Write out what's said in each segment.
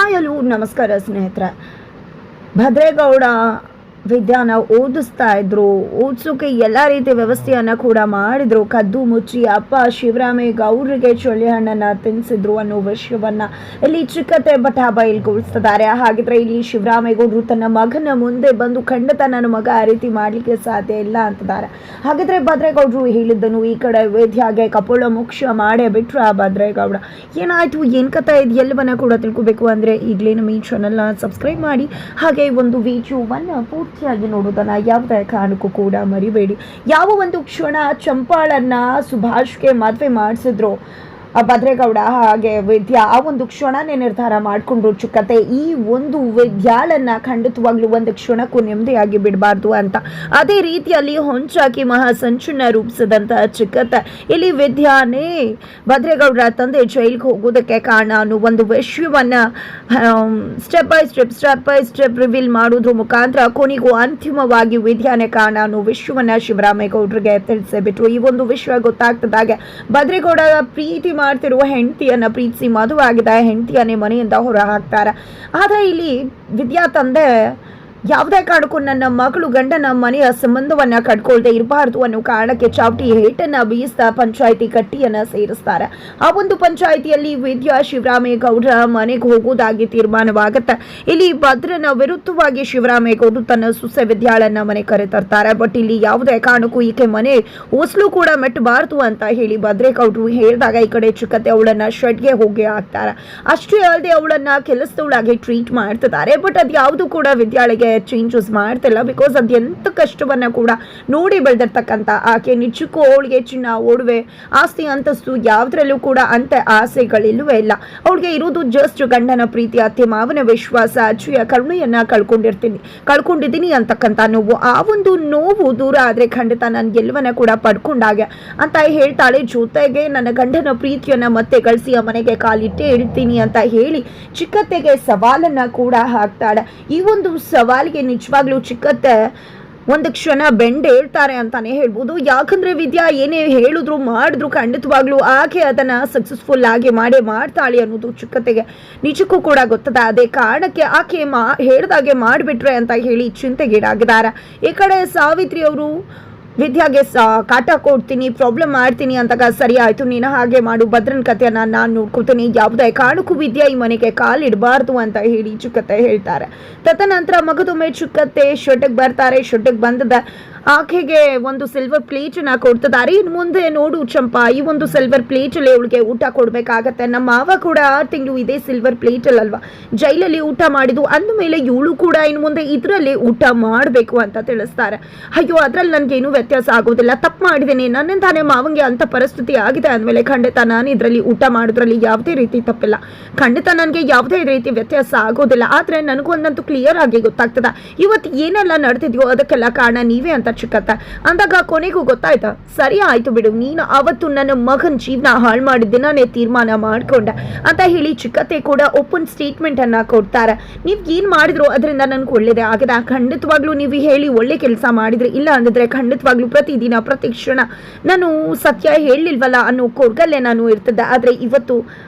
ಹಾಯಲು ನಮಸ್ಕಾರ ಸ್ನೇಹಿತರೆ. ಭದ್ರೇಗೌಡ ವಿದ್ಯಾನ ಓದಿಸ್ತಾ ಇದ್ರು, ಓದಿಸೋಕೆ ಎಲ್ಲ ರೀತಿಯ ವ್ಯವಸ್ಥೆಯನ್ನು ಕೂಡ ಮಾಡಿದ್ರು. ಕದ್ದು ಮುಚ್ಚಿ ಅಪ್ಪ ಶಿವರಾಮೇಗೌಡರಿಗೆ ಚೊಳ್ಳೆ ಹಣ್ಣನ್ನು ತಿನ್ನಿಸಿದ್ರು ಅನ್ನೋ ವಿಷಯವನ್ನು ಇಲ್ಲಿ ಚಿಕ್ಕತೆ ಬಟಾಬೈಲ್ಗೊಳಿಸ್ತಿದ್ದಾರೆ. ಹಾಗಿದ್ರೆ ಇಲ್ಲಿ ಶಿವರಾಮೇಗೌಡರು ತನ್ನ ಮಗನ ಮುಂದೆ ಬಂದು ಖಂಡಿತ ನನ್ನ ಮಗ ಆ ರೀತಿ ಮಾಡಲಿಕ್ಕೆ ಸಾಧ್ಯ ಇಲ್ಲ ಅಂತಿದ್ದಾರೆ. ಹಾಗಿದ್ರೆ ಭದ್ರೇಗೌಡರು ಹೇಳಿದ್ದನು ಈ ಕಡೆ ವೇದ್ಯಾಗೆ ಕಪೋಳ ಮೋಕ್ಷ ಮಾಡೇ ಬಿಟ್ರು. ಆ ಭದ್ರೇಗೌಡ ಏನಾಯ್ತು, ಏನು ಕಥೆ ಇದು ಎಲ್ಲವನ್ನ ಕೂಡ ತಿಳ್ಕೊಬೇಕು ಅಂದರೆ ಈಗಲೇ ನಮ್ಮ ಈ ಚಾನಲ್ನ ಸಬ್ಸ್ಕ್ರೈಬ್ ಮಾಡಿ, ಹಾಗೆ ಒಂದು ವಿಡಿಯೋವನ್ನು ಪೂರ್ತಿಯಾಗಿ ನೋಡೋದನ್ನ ಯಾವುದೇ ಕಾರಣಕ್ಕೂ ಕೂಡ ಮರಿಬೇಡಿ. ಯಾವ ಒಂದು ಕ್ಷಣ ಚಂಪಾಳನ್ನ ಸುಭಾಷ್ಗೆ ಮದುವೆ ಮಾಡಿಸಿದ್ರು ಭದ್ರೇಗೌಡ ಹಾಗೆ ವಿದ್ಯಾ, ಆ ಒಂದು ಕ್ಷಣನೇ ನಿರ್ಧಾರ ಮಾಡಿಕೊಂಡ್ರು ಚಿಕ್ಕತೆ ಈ ಒಂದು ವಿದ್ಯಾಳನ್ನ ಖಂಡಿತವಾಗ್ಲೂ ಒಂದು ಕ್ಷಣಕ್ಕೂ ನೆಮ್ಮದಿಯಾಗಿ ಬಿಡಬಾರ್ದು ಅಂತ. ಅದೇ ರೀತಿಯಲ್ಲಿ ಹೊಂಚಾಕಿ ಮಹಾ ಸಂಚನ್ನ ರೂಪಿಸಿದಂತ ಚಿಕ್ಕತೆ ಇಲ್ಲಿ ವಿದ್ಯಾನೇ ಭದ್ರೇಗೌಡರ ತಂದೆ ಜೈಲಿಗೆ ಹೋಗೋದಕ್ಕೆ ಕಾರಣ ಅನ್ನೋ ಒಂದು ವಿಷಯವನ್ನ ಸ್ಟೆಪ್ ಬೈ ಸ್ಟೆಪ್ ರಿವೀಲ್ ಮಾಡೋದ್ರ ಮುಖಾಂತರ ಕೊನೆಗೂ ಅಂತಿಮವಾಗಿ ವಿದ್ಯಾನೇ ಕಾರಣ ಅನ್ನೋ ವಿಷಯವನ್ನ ಶಿವರಾಮೇಗೌಡರಿಗೆ ತಿಳಿಸಿಬಿಟ್ರು. ಈ ಒಂದು ವಿಷಯ ಗೊತ್ತಾಗ್ತದಾಗೆ ಭದ್ರೇಗೌಡ ಪ್ರೀತಿ ಮಾಡ್ತಿರುವ ಹೆಂಡತಿಯನ್ನ ಪ್ರೀತಿಸಿ ಮದುವಾಗಿದ್ದ ಹೆಂಡತಿಯನ್ನೇ ಮನೆಯಿಂದ ಹೊರ ಹಾಕ್ತಾರೆ. ಆದ್ರೆ ಇಲ್ಲಿ ವಿದ್ಯಾ ತಂದೆ ಯಾವುದೇ ಕಾರಣಕ್ಕೂ ನನ್ನ ಮಗಳು ಗಂಡನ ಮನೆಯ ಸಂಬಂಧವನ್ನ ಕಟ್ಕೊಳ್ದೆ ಇರಬಾರ್ದು ಅನ್ನೋ ಕಾರಣಕ್ಕೆ ಚಾವಟಿ ಹೇಟನ್ನ ಬೀಸ್ತಾ ಪಂಚಾಯಿತಿ ಕಟ್ಟಿಯನ್ನ ಸೇರಿಸ್ತಾರೆ. ಆ ಒಂದು ಪಂಚಾಯಿತಿಯಲ್ಲಿ ವಿದ್ಯಾ ಶಿವರಾಮೇಗೌಡರ ಮನೆಗೆ ಹೋಗೋದಾಗಿ ತೀರ್ಮಾನವಾಗುತ್ತೆ. ಇಲ್ಲಿ ಭದ್ರನ ವಿರುದ್ಧವಾಗಿ ಶಿವರಾಮೇಗೌಡರು ತನ್ನ ಸೊಸೆ ವಿದ್ಯಾಳನ್ನ ಮನೆ ಕರೆತರ್ತಾರೆ. ಬಟ್ ಇಲ್ಲಿ ಯಾವುದೇ ಕಾರಣಕ್ಕೂ ಈಕೆ ಮನೆ ಹೊಸಲು ಕೂಡ ಮೆಟ್ಟಬಾರ್ದು ಅಂತ ಹೇಳಿ ಭದ್ರೇಗೌಡರು ಹೇಳಿದಾಗ ಈ ಕಡೆ ಚಿಕ್ಕತೆ ಅವಳನ್ನ ಶೆಡ್ಗೆ ಹೋಗಿ ಹಾಕ್ತಾರೆ. ಅಷ್ಟೇ ಅಲ್ಲದೆ ಅವಳನ್ನ ಕೆಲಸದವಳಾಗಿ ಟ್ರೀಟ್ ಮಾಡ್ತಿದ್ದಾರೆ. ಬಟ್ ಅದು ಯಾವುದು ಕೂಡ ವಿದ್ಯಾಳಿಗೆ ಚೇಂಜಸ್ ಮಾಡ್ತಿಲ್ಲ. ಬಿಕಾಸ್ ಅದು ಎಂತ ಕಷ್ಟವನ್ನ ಕೂಡ ನೋಡಿ ಬೆಳೆದಿರ್ತಕ್ಕಂಥ ಆಕೆ ನಿಜಕ್ಕೂ ಅವಳಿಗೆ ಚಿನ್ನ ಒಡವೆ ಆಸ್ತಿ ಅಂತಸ್ತು ಯಾವುದ್ರಲ್ಲೂ ಕೂಡ ಅಂತ ಆಸೆಗಳಿಲ್ವೇ ಇಲ್ಲ. ಅವಳಿಗೆ ಇರೋದು ಜಸ್ಟ್ ಗಂಡನ ಪ್ರೀತಿ, ಅತ್ತೆ ಮಾವನ ವಿಶ್ವಾಸ, ಅಜ್ಜಿಯ ಕರುಣೆಯನ್ನ ಕಳ್ಕೊಂಡಿದ್ದೀನಿ ಅಂತಕ್ಕಂಥ ನೋವು. ಆ ಒಂದು ನೋವು ದೂರ ಆದ್ರೆ ಖಂಡಿತ ನಾನು ಗೆಲುವನ್ನ ಕೂಡ ಪಡ್ಕೊಂಡಾಗೆ ಅಂತ ಹೇಳ್ತಾಳೆ. ಜೊತೆಗೆ ನನ್ನ ಗಂಡನ ಪ್ರೀತಿಯನ್ನ ಮತ್ತೆ ಗಳಿಸಿ ಆ ಮನೆಗೆ ಕಾಲಿಟ್ಟೆ ಇಡ್ತೀನಿ ಅಂತ ಹೇಳಿ ಚಿಕ್ಕತ್ತೆಗೆ ಸವಾಲನ್ನ ಕೂಡ ಹಾಕ್ತಾಳೆ. ಈ ಒಂದು ಸವಾಲಿಗೆ ನಿಜವಾಗ್ಲೂ ಚಿಕ್ಕತ್ತೆ ಒಂದು ಕ್ಷಣ ಬೆಂಡೇಳ್ತಾರೆ ಅಂತಾನೆ ಹೇಳ್ಬೋದು. ಯಾಕಂದ್ರೆ ವಿದ್ಯಾ ಏನೇ ಹೇಳಿದ್ರು ಮಾಡಿದ್ರು ಖಂಡಿತವಾಗ್ಲೂ ಆಕೆ ಅದನ್ನ ಸಕ್ಸಸ್ಫುಲ್ ಆಗಿ ಮಾಡ್ತಾಳೆ ಅನ್ನೋದು ಚಿಕ್ಕತೆಗೆ ನಿಜಕ್ಕೂ ಕೂಡ ಗೊತ್ತದ. ಅದೇ ಕಾರಣಕ್ಕೆ ಆಕೆ ಹೇಳ್ದಾಗೆ ಮಾಡಿಬಿಟ್ರೆ ಅಂತ ಹೇಳಿ ಚಿಂತೆಗೀಡಾಗಿದ್ದಾರೆ. ಈ ಕಡೆ ಸಾವಿತ್ರಿ ಅವರು ವಿದ್ಯಾಗೆ ಕಾಟ ಕೊಡ್ತೀನಿ, ಪ್ರಾಬ್ಲಮ್ ಮಾಡ್ತೀನಿ ಅಂತ ಸರಿ ಆಯ್ತು, ನೀನು ಹಾಗೆ ಮಾಡು, ಭದ್ರನ ಕಥೆಯನ್ನ ನಾನು ನೋಡ್ಕೊತೀನಿ, ಯಾವುದೇ ಕಾರಣಕ್ಕೂ ವಿದ್ಯಾ ಈ ಮನೆಗೆ ಕಾಲಿಡಬಾರ್ದು ಅಂತ ಹೇಳಿ ಚಿಕ್ಕತ್ತೆ ಹೇಳ್ತಾರೆ. ತದನಂತರ ಮಗದೊಮ್ಮೆ ಚಿಕ್ಕತ್ತೆ ಶೆಡ್ಗೆ ಬರ್ತಾರೆ. ಶೆಡ್ಗೆ ಬಂದದ ಆಕೆಗೆ ಒಂದು ಸಿಲ್ವರ್ ಪ್ಲೇಟನ್ನ ಕೊಡ್ತಿದ್ದಾರೆ. ಇನ್ನು ಮುಂದೆ ನೋಡು ಚಂಪಾ, ಈ ಒಂದು ಸಿಲ್ವರ್ ಪ್ಲೇಟಲ್ಲಿ ಅವಳಿಗೆ ಊಟ ಕೊಡಬೇಕಾಗತ್ತೆ. ನಮ್ಮ ಮಾವ ಕೂಡ 6 ತಿಂಗಳು ಇದೇ ಸಿಲ್ವರ್ ಪ್ಲೇಟಲ್ಲಿ ಅಲ್ವಾ ಜೈಲಲ್ಲಿ ಊಟ ಮಾಡಿದ್ದು, ಅಂದಮೇಲೆ ಇವಳು ಕೂಡ ಇನ್ನು ಮುಂದೆ ಇದರಲ್ಲಿ ಊಟ ಮಾಡಬೇಕು ಅಂತ ತಿಳಿಸ್ತಾರೆ. ಅಯ್ಯೋ ಅದ್ರಲ್ಲಿ ನನಗೇನು ವ್ಯತ್ಯಾಸ ಆಗೋದಿಲ್ಲ, ತಪ್ಪು ಮಾಡಿದ್ದೇನೆ, ನನ್ನಿಂದಾನೆ ಮಾವಂಗೆ ಅಂತ ಪರಿಸ್ಥಿತಿ ಆಗಿದೆ ಅಂದಮೇಲೆ ಖಂಡಿತ ನಾನು ಇದರಲ್ಲಿ ಊಟ ಮಾಡೋದ್ರಲ್ಲಿ ಯಾವುದೇ ರೀತಿ ತಪ್ಪಿಲ್ಲ, ಖಂಡಿತ ನನಗೆ ಯಾವುದೇ ರೀತಿ ವ್ಯತ್ಯಾಸ ಆಗೋದಿಲ್ಲ. ಆದರೆ ನನಗೊಂದಂತೂ ಕ್ಲಿಯರ್ ಆಗಿ ಗೊತ್ತಾಗ್ತದ ಇವತ್ತು ಏನೆಲ್ಲ ನಡೆದಿದೆಯೋ ಅದಕ್ಕೆಲ್ಲ ಕಾರಣ ನೀವೇ ಅಂತ ಚಿಕ್ಕತ್ತ ಅಂದಾಗ ಕೊನೆಗೂ ಗೊತ್ತಾಯ್ತಾ, ಸರಿ ಆಯ್ತು ಬಿಡು, ನೀನು ಅವತ್ತು ನನ್ನ ಮಗನ ಜೀವನ ಹಾಳು ಮಾಡಿದ್ದೆ ನಾನೇ ತೀರ್ಮಾನ ಮಾಡ್ಕೊಂಡೆ ಅಂತ ಹೇಳಿ ಚಿಕ್ಕತ್ತೆ ಕೂಡ ಓಪನ್ ಸ್ಟೇಟ್ಮೆಂಟ್ ಅನ್ನ ಕೊಡ್ತಾರೆ. ನೀವು ಏನ್ ಮಾಡಿದ್ರು ಅದರಿಂದ ನನ್ಗೆ ಒಳ್ಳೇದೇ ಆಗಿದೆ, ಖಂಡಿತವಾಗ್ಲೂ ನೀವು ಹೇಳಿ ಒಳ್ಳೆ ಕೆಲಸ ಮಾಡಿದ್ರಿ, ಇಲ್ಲ ಅಂದಿದ್ರೆ ಖಂಡಿತವಾಗ್ಲೂ ಪ್ರತಿದಿನ ಪ್ರತಿ ಕ್ಷಣ ನಾನು ಸತ್ಯ ಹೇಳಿಲ್ವಲ್ಲ ಅನ್ನೋ ಕೊರ್ಗಲ್ಲೇ ನಾನು ಇರ್ತಿದ್ದೆ. ಆದ್ರೆ ಇವತ್ತು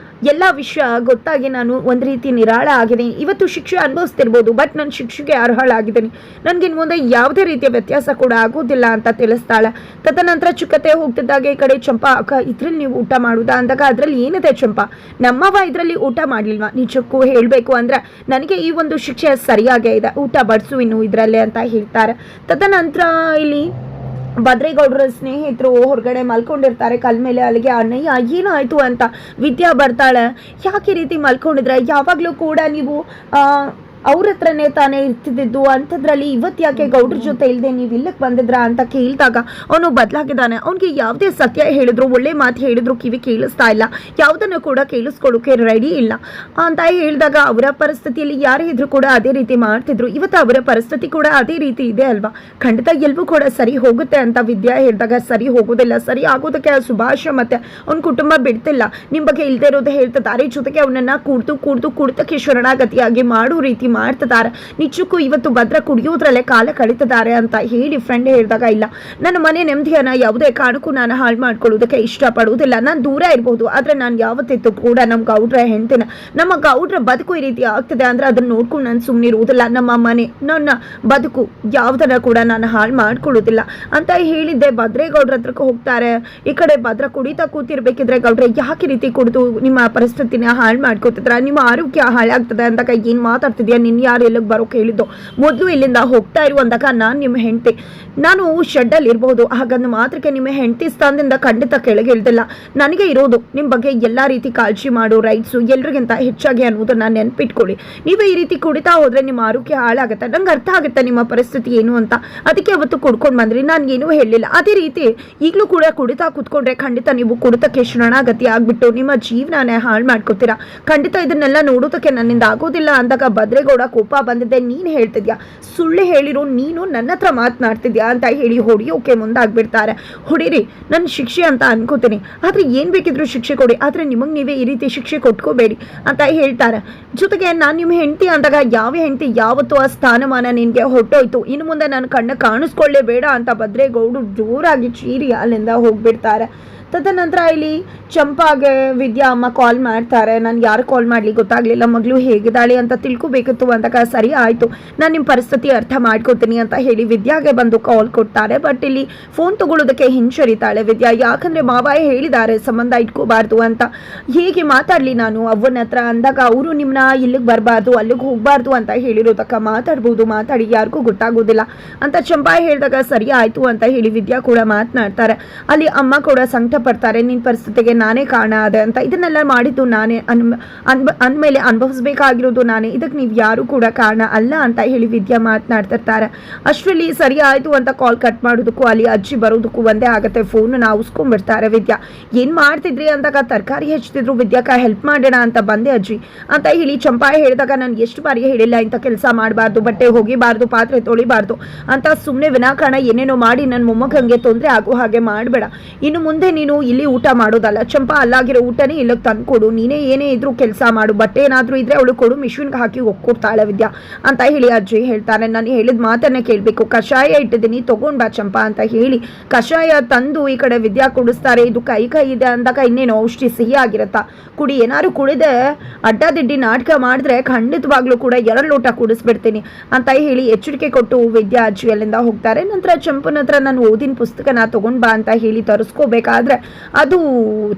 ಎಲ್ಲ ವಿಷಯ ಗೊತ್ತಾಗಿ ನಾನು ಒಂದು ರೀತಿ ನಿರಾಳ ಆಗಿದ್ದೀನಿ. ಇವತ್ತು ಶಿಕ್ಷೆ ಅನುಭವಿಸ್ತಿರ್ಬೋದು, ಬಟ್ ನಾನು ಶಿಕ್ಷೆಗೆ ಅರ್ಹಳಾಗಿದ್ದೀನಿ, ನನಗೆ ಮುಂದೆ ಯಾವುದೇ ರೀತಿಯ ವ್ಯತ್ಯಾಸ ಕೂಡ ಆಗೋದಿಲ್ಲ ಅಂತ ತಿಳಿಸ್ತಾಳೆ. ತದನಂತರ ಚಿಕ್ಕತೆ ಹೋಗ್ತಿದ್ದಾಗ ಈ ಕಡೆ ಚಂಪಾ, ಅಕ್ಕ ಇದ್ರಲ್ಲಿ ನೀವು ಊಟ ಮಾಡುದಾ ಅಂದಾಗ ಅದರಲ್ಲಿ ಏನಿದೆ ಚಂಪಾ, ನಮ್ಮವ ಇದರಲ್ಲಿ ಊಟ ಮಾಡಲಿಲ್ವಾ, ನಿಜಕ್ಕೂ ಹೇಳಬೇಕು ಅಂದ್ರೆ ನನಗೆ ಈ ಒಂದು ಶಿಕ್ಷೆ ಸರಿಯಾಗೇ ಇದೆ, ಊಟ ಬಡಿಸು ಇನ್ನು ಇದರಲ್ಲೇ ಅಂತ ಹೇಳ್ತಾರೆ. ತದನಂತರ ಇಲ್ಲಿ ಭದ್ರೇಗೌಡರ ಸ್ನೇಹಿತರು ಹೊರಗಡೆ ಮಲ್ಕೊಂಡಿರ್ತಾರೆ ಕಲ್ ಮೇಲೆ. ಅಲ್ಲಿಗೆ ಅಣ್ಣಯ್ಯ ಏನಾಯ್ತು ಅಂತ ವಿದ್ಯಾ ಬರ್ತಾಳೆ. ಯಾಕೆ ರೀತಿ ಮಲ್ಕೊಂಡಿದ್ರೆ, ಯಾವಾಗಲೂ ಕೂಡ ನೀವು ಅವ್ರ ಹತ್ರನೇ ತಾನೇ ಇರ್ತಿದ್ದು ಅಂಥದ್ರಲ್ಲಿ ಇವತ್ತು ಯಾಕೆ ಗೌಡ್ರ ಜೊತೆ ಇಲ್ಲದೆ ನೀವು ಇಲ್ಲಕ್ಕೆ ಬಂದಿದ್ರ ಅಂತ ಕೇಳಿದಾಗ ಅವನು ಬದಲಾಗಿದ್ದಾನೆ. ಅವನಿಗೆ ಯಾವುದೇ ಸತ್ಯ ಹೇಳಿದ್ರು ಒಳ್ಳೆ ಮಾತು ಹೇಳಿದ್ರು ಕಿವಿ ಕೇಳಿಸ್ತಾ ಇಲ್ಲ, ಯಾವುದನ್ನು ಕೂಡ ಕೇಳಿಸ್ಕೊಳ್ಳೋಕೆ ರೆಡಿ ಇಲ್ಲ ಅಂತ ಹೇಳಿದಾಗ ಅವರ ಪರಿಸ್ಥಿತಿಯಲ್ಲಿ ಯಾರೇ ಇದ್ರು ಕೂಡ ಅದೇ ರೀತಿ ಮಾಡ್ತಿದ್ರು. ಇವತ್ತು ಅವರ ಪರಿಸ್ಥಿತಿ ಕೂಡ ಅದೇ ರೀತಿ ಇದೆ ಅಲ್ವಾ, ಖಂಡಿತ ಎಲ್ಲವೂ ಕೂಡ ಸರಿ ಹೋಗುತ್ತೆ ಅಂತ ವಿದ್ಯಾ ಹೇಳಿದಾಗ ಸರಿ ಹೋಗೋದಿಲ್ಲ, ಸರಿ ಆಗೋದಕ್ಕೆ ಸುಭಾಷ ಮತ್ತೆ ಅವ್ನ ಕುಟುಂಬ ಬಿಡ್ತಿಲ್ಲ, ನಿಮ್ಮ ಬಗ್ಗೆ ಇಲ್ಲದೆ ಇರೋದು ಹೇಳ್ತಿದ್ದಾರೆ, ಜೊತೆಗೆ ಅವನನ್ನ ಕುಡ್ದಕ್ಕೆ ಶರಣಾಗತಿಯಾಗಿ ಮಾಡೋ ರೀತಿ ಮಾಡ್ತಿದ್ದಾರೆ. ನಿಜಕ್ಕೂ ಇವತ್ತು ಭದ್ರ ಕುಡಿಯೋದ್ರಲ್ಲೇ ಕಾಲ ಕಳೀತಿದ್ದಾರೆ ಅಂತ ಹೇಳಿ ಫ್ರೆಂಡ್ ಹೇಳಿದಾಗ, ಇಲ್ಲ, ನನ್ನ ಮನೆ ನೆಮ್ಮದಿಯನ್ನು ಯಾವುದೇ ಕಾರಣಕ್ಕೂ ನಾನು ಹಾಳು ಮಾಡ್ಕೊಳ್ಳೋದಕ್ಕೆ ಇಷ್ಟಪಡುವುದಿಲ್ಲ. ನಾನು ದೂರ ಇರ್ಬೋದು, ಆದರೆ ನಾನು ಯಾವತ್ತಿತ್ತು ಕೂಡ ನಮ್ಮ ಗೌಡ್ರ ಹೆಂಡ್ತಿನ, ನಮ್ಮ ಗೌಡ್ರ ಬದುಕು ಈ ರೀತಿ ಆಗ್ತದೆ ಅಂದರೆ ಅದನ್ನು ನೋಡ್ಕೊಂಡು ನಾನು ಸುಮ್ಮನೆ ಇರುವುದಿಲ್ಲ. ನಮ್ಮ ಮನೆ, ನನ್ನ ಬದುಕು ಯಾವುದನ್ನ ಕೂಡ ನಾನು ಹಾಳು ಮಾಡ್ಕೊಳ್ಳೋದಿಲ್ಲ ಅಂತ ಹೇಳಿದ್ದೆ. ಭದ್ರೇಗೌಡ್ರ ಹತ್ರಕ್ಕೆ ಹೋಗ್ತಾರೆ. ಈ ಕಡೆ ಭದ್ರ ಕುಡಿತಾ ಕೂತಿರ್ಬೇಕಿದ್ರೆ, ಗೌಡ್ರೆ ಯಾಕೆ ರೀತಿ ಕುಡಿದು ನಿಮ್ಮ ಪರಿಸ್ಥಿತಿನ ಹಾಳು ಮಾಡ್ಕೋತಿದ್ರ, ನಿಮ್ಮ ಆರೋಗ್ಯ ಹಾಳಾಗ್ತದೆ ಅಂದಾಗ ಏನು ಮಾತಾಡ್ತಿದ್ಯಾ, ನಿನ್ನ ಯಾರು ಎಲ್ಲಿಗೆ ಬರೋಕೆ ಹೇಳಿದ್ದು, ಮೊದಲು ಇಲ್ಲಿಂದ ಹೋಗ್ತಾ ಇರು ಅಂದಾಗ, ನಾನು ನಿಮ್ಮ ಹೆಂಡತಿ, ನಾನು ಶೆಡ್ಡಲ್ಲಿ ಇರ್ಬೋದು, ಹಾಗಂದು ಮಾತ್ರಕ್ಕೆ ನಿಮ್ಮ ಹೆಂಡತಿ ಸ್ಥಾನದಿಂದ ಖಂಡಿತ ಕೆಳಗೆ ಇಳ್ದಿಲ್ಲ. ನನಗೆ ಇರೋದು ನಿಮ್ಮ ಬಗ್ಗೆ ಎಲ್ಲ ರೀತಿ ಕಾಳಜಿ ಮಾಡೋ ರೈಟ್ಸು ಎಲ್ರಿಗಿಂತ ಹೆಚ್ಚಾಗಿ ಅನ್ನೋದನ್ನ ನೆನ್ಪಿಟ್ಕೊಳ್ಳಿ. ನೀವು ಈ ರೀತಿ ಕುಡಿತಾ ಹೋದ್ರೆ ನಿಮ್ಮ ಆರೋಗ್ಯ ಹಾಳಾಗುತ್ತೆ. ನಂಗೆ ಅರ್ಥ ಆಗುತ್ತೆ ನಿಮ್ಮ ಪರಿಸ್ಥಿತಿ ಏನು ಅಂತ, ಅದಕ್ಕೆ ಅವತ್ತು ಕುಡ್ಕೊಂಡು ಬಂದ್ರಿ, ನಾನು ಏನೂ ಹೇಳಿಲ್ಲ. ಅದೇ ರೀತಿ ಈಗಲೂ ಕೂಡ ಕುಡಿತಾ ಕೂತ್ಕೊಂಡ್ರೆ ಖಂಡಿತ ನೀವು ಕುಡಿತಕ್ಕೆ ಶರಣಾಗತಿ ಆಗ್ಬಿಟ್ಟು ನಿಮ್ಮ ಜೀವನನೇ ಹಾಳು ಮಾಡ್ಕೋತೀರಾ. ಖಂಡಿತ ಇದನ್ನೆಲ್ಲ ನೋಡೋದಕ್ಕೆ ನನ್ನಿಂದ ಆಗೋದಿಲ್ಲ ಅಂದಾಗ ಭದ್ರೇಗೌಡ ಕೋಪ ಬಂದಿದ್ದೆ. ನೀನು ಹೇಳ್ತಿದ್ಯಾ, ಸುಳ್ಳು ಹೇಳಿರೋ ನೀನು ನನ್ನ ಹತ್ರ ಮಾತನಾಡ್ತಿದ್ಯಾ ಅಂತ ಹೇಳಿ ಹೊಡಿಯೋಕೆ ಮುಂದಾಗ್ಬಿಡ್ತಾರೆ. ಹೊಡೀರಿ, ನನ್ನ ಶಿಕ್ಷೆ ಅಂತ ಅನ್ಕೋತೀನಿ, ಆದರೆ ಏನು ಬೇಕಿದ್ರು ಶಿಕ್ಷೆ ಕೊಡಿ, ಆದರೆ ನಿಮಗೆ ನೀವೇ ಈ ರೀತಿ ಶಿಕ್ಷೆ ಕೊಟ್ಕೋಬೇಡಿ ಅಂತ ಹೇಳ್ತಾರೆ. ಜೊತೆಗೆ ನಾನು ನಿಮ್ಮ ಹೆಂಡತಿ ಅಂದಾಗ, ಯಾವ ಹೆಂಡತಿ, ಯಾವತ್ತೂ ಆ ಸ್ಥಾನಮಾನ ನಿನಗೆ ಹೊಟ್ಟೋಯ್ತು, ಇನ್ನು ಮುಂದೆ ನಾನು ಕಣ್ಣ ಕಾಣಿಸ್ಕೊಳ್ಳೇಬೇಡ ಅಂತ ಭದ್ರೇಗೌಡರು ಜೋರಾಗಿ ಚೀರಿ ಅಲ್ಲಿಂದ ಹೋಗ್ಬಿಡ್ತಾರೆ. ತದನಂತರ ಇಲ್ಲಿ ಚಂಪಾಗೆ ವಿದ್ಯಾ ಅಮ್ಮ ಕಾಲ್ ಮಾಡ್ತಾರೆ. ನಾನು ಯಾರು ಕಾಲ್ ಮಾಡಲಿ ಗೊತ್ತಾಗಲಿಲ್ಲ, ಮಗಳು ಹೇಗಿದ್ದಾಳೆ ಅಂತ ತಿಳ್ಕೊಬೇಕಿತ್ತು ಅಂದಾಗ, ಸರಿ ಆಯಿತು, ನಾನು ನಿಮ್ಮ ಪರಿಸ್ಥಿತಿ ಅರ್ಥ ಮಾಡ್ಕೊತೀನಿ ಅಂತ ಹೇಳಿ ವಿದ್ಯಾಗೆ ಬಂದು ಕಾಲ್ ಕೊಡ್ತಾರೆ. ಬಟ್ ಇಲ್ಲಿ ಫೋನ್ ತಗೊಳ್ಳೋದಕ್ಕೆ ಹಿಂಜರಿತಾಳೆ ವಿದ್ಯಾ. ಯಾಕಂದರೆ ಮಾವ ಹೇಳಿದ್ದಾರೆ ಸಂಬಂಧ ಇಟ್ಕೋಬಾರ್ದು ಅಂತ. ಹೇಗೆ ಮಾತಾಡಲಿ ನಾನು ಅವ್ವನ ಹತ್ರ ಅಂದಾಗ, ಅವರು ನಿಮ್ಮನ್ನ ಇಲ್ಲಿಗೆ ಬರಬಾರ್ದು, ಅಲ್ಲಿಗೆ ಹೋಗಬಾರ್ದು ಅಂತ ಹೇಳಿರೋದಕ್ಕೆ ಮಾತಾಡ್ಬೋದು, ಮಾತಾಡಿ ಯಾರಿಗೂ ಗೊತ್ತಾಗೋದಿಲ್ಲ ಅಂತ ಚಂಪಾ ಹೇಳಿದಾಗ, ಸರಿ ಆಯಿತು ಅಂತ ಹೇಳಿ ವಿದ್ಯಾ ಕೂಡ ಮಾತನಾಡ್ತಾರೆ. ಅಲ್ಲಿ ಅಮ್ಮ ಕೂಡ ಸಂಕಟ ಪಡ್ತಾರೆ, ನಿನ್ನ ಪರಿಸ್ಥಿತಿಗೆ ನಾನೇ ಕಾರಣ ಅದೆ ಅಂತ, ಇದನ್ನೆಲ್ಲ ಮಾಡಿದ್ದು ನಾನೇ, ಅಂದಮೇಲೆ ಅನುಭವಿಸ್ಬೇಕಾಗಿರೋದು ನಾನೇ, ಇದಕ್ಕೆ ನೀವು ಯಾರು ಕೂಡ ಕಾರಣ ಅಲ್ಲ ಅಂತ ಹೇಳಿ ವಿದ್ಯಾ ಮಾತನಾಡ್ತಿರ್ತಾರೆ. ಅಷ್ಟರಲ್ಲಿ ಸರಿ ಆಯಿತು ಅಂತ ಕಾಲ್ ಕಟ್ ಮಾಡೋದಕ್ಕೂ ಅಲ್ಲಿ ಅಜ್ಜಿ ಬರೋದಕ್ಕೂ ಒಂದೇ ಆಗುತ್ತೆ. ಫೋನನ್ನು ಉಸ್ಕೊಂಡ್ಬಿಡ್ತಾರೆ ವಿದ್ಯಾ. ಏನು ಮಾಡ್ತಿದ್ರಿ ಅಂದಾಗ, ತರಕಾರಿ ಹೆಚ್ಚಿದ್ರು ವಿದ್ಯಾಕ ಹೆಲ್ಪ್ ಮಾಡೋಣ ಅಂತ ಬಂದೆ ಅಜ್ಜಿ ಅಂತ ಹೇಳಿ ಚಂಪಾ ಹೇಳಿದಾಗ, ನಾನು ಎಷ್ಟು ಬಾರಿ ಹೇಳಿಲ್ಲ ಇಂಥ ಕೆಲಸ ಮಾಡಬಾರ್ದು, ಬಟ್ಟೆ ಹೋಗಿಬಾರ್ದು, ಪಾತ್ರೆ ತೊಳಿಬಾರ್ದು ಅಂತ, ಸುಮ್ಮನೆ ವಿನಾಕಾರಣ ಏನೇನೋ ಮಾಡಿ ನನ್ನ ಮೊಮ್ಮಗಂಗೆ ತೊಂದರೆ ಆಗೋ ಹಾಗೆ ಮಾಡಬೇಡ, ಇನ್ನು ಮುಂದೆ ನೀನು ಇಲ್ಲಿ ಊಟ ಮಾಡೋದಲ್ಲ, ಚಂಪಾ ಅಲ್ಲಾಗಿರೋ ಊಟನೇ ಇಲ್ಲಿಗೆ ತಂದ್ಕೊಡು, ನೀನೇ ಏನೇ ಇದ್ರೂ ಕೆಲಸ ಮಾಡು, ಬಟ್ಟೆ ಏನಾದರೂ ಇದ್ರೆ ಅವಳು ಕೊಡು, ಮಿಷಿನ್ಗೆ ಹಾಕಿ ಒಕ್ಕೊಡ್ತಾಳೆ ವಿದ್ಯಾ ಅಂತ ಹೇಳಿ ಅಜ್ಜಿ ಹೇಳ್ತಾರೆ. ನಾನು ಹೇಳಿದ ಮಾತನ್ನೇ ಕೇಳಬೇಕು, ಕಷಾಯ ಇಟ್ಟಿದ್ದೀನಿ ತಗೊಂಡ್ ಬಾ ಚಂಪಾ ಅಂತ ಹೇಳಿ ಕಷಾಯ ತಂದು ಈ ಕಡೆ ವಿದ್ಯಾ ಕುಡಿಸ್ತಾರೆ. ಇದು ಕೈ ಇದೆ ಅಂದಾಗ ಇನ್ನೇನು ಔಷಧಿ ಸಿಹಿ ಆಗಿರತ್ತಾ, ಕುಡಿ, ಏನಾದ್ರು ಕುಡಿದೆ ಅಡ್ಡದಿಡ್ಡಿ ನಾಟಕ ಮಾಡಿದ್ರೆ ಖಂಡಿತವಾಗ್ಲೂ ಕೂಡ 2 ಲೋಟ ಕುಡಿಸ್ಬಿಡ್ತೀನಿ ಅಂತ ಹೇಳಿ ಎಚ್ಚರಿಕೆ ಕೊಟ್ಟು ವಿದ್ಯಾ ಅಜ್ಜಿ ಅಲ್ಲಿಂದ ಹೋಗ್ತಾರೆ. ನಂತರ ಚಂಪನ ಹತ್ರ ನಾನು ಓದಿನ ಪುಸ್ತಕನ ತಗೊಂಡ್ ಬಾ ಅಂತ ಹೇಳಿ ತರಿಸ್ಕೋಬೇಕಾದ್ರೆ ಅದು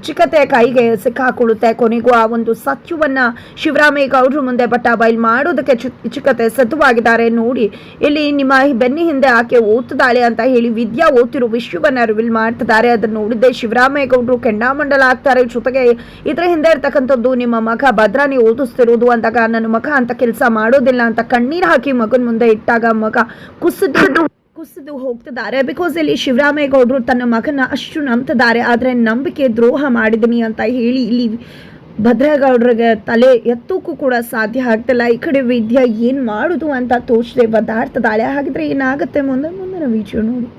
ಚಿಕ್ಕತೆ ಕೈಗೆ ಸಿಕ್ಕಾಕೊಳ್ಳುತ್ತೆ. ಕೊನೆಗೂ ಆ ಒಂದು ಸತ್ಯವನ್ನ ಶಿವರಾಮೇಗೌಡರು ಮುಂದೆ ಬೈಲ್ ಮಾಡೋದಕ್ಕೆ ಚಿಕ್ಕತೆ ಸದ್ದುವಾಗಿದ್ದಾರೆ. ನೋಡಿ, ಇಲ್ಲಿ ನಿಮ್ಮ ಬೆನ್ನಿ ಹಿಂದೆ ಆಕೆ ಓದ್ತಿದ್ದಾಳೆ ಅಂತ ಹೇಳಿ ವಿದ್ಯಾ ಓದ್ತಿರೋ ವಿಷಯವನ್ನ ರಿವೀಲ್ ಮಾಡ್ತಿದ್ದಾರೆ. ಅದನ್ನ ನೋಡಿದ್ದೆ ಶಿವರಾಮೇಗೌಡರು ಕೆಂಡಾಮಂಡಲ ಆಗ್ತಾರೆ. ಜೊತೆಗೆ ಇದ್ರ ಹಿಂದೆ ಇರ್ತಕ್ಕಂಥದ್ದು ನಿಮ್ಮ ಮಗ ಭದ್ರಾನಿ ಓದಿಸ್ತಿರೋದು ಅಂದಾಗ, ನನ್ನ ಮಗ ಅಂತ ಕೆಲಸ ಮಾಡೋದಿಲ್ಲ ಅಂತ ಕಣ್ಣೀರು ಹಾಕಿ ಮಗನ ಮುಂದೆ ಇಟ್ಟಾಗ ಮಗ ಕುಸಿದು ಹೋಗ್ತಿದ್ದಾರೆ. ಬಿಕಾಸ್ ಇಲ್ಲಿ ಶಿವರಾಮೇಗೌಡರು ತನ್ನ ಮಗನ ಅಷ್ಟು ನಂಬ್ತಿದ್ದಾರೆ, ಆದರೆ ನಂಬಿಕೆ ದ್ರೋಹ ಮಾಡಿದೀನಿ ಅಂತ ಹೇಳಿ ಇಲ್ಲಿ ಭದ್ರೇಗೌಡರಿಗೆ ತಲೆ ಎತ್ತೋಕ್ಕೂ ಕೂಡ ಸಾಧ್ಯ ಆಗ್ತಿಲ್ಲ. ಈ ಕಡೆ ವಿದ್ಯಾ ಏನು ಮಾಡೋದು ಅಂತ ತೋಚದೆ ಬದ್ದಾಡ್ತಿದ್ದಾಳೆ. ಹಾಗಿದ್ರೆ ಏನಾಗುತ್ತೆ ಮುಂದಿನ ವಿಡಿಯೋ ನೋಡಿ.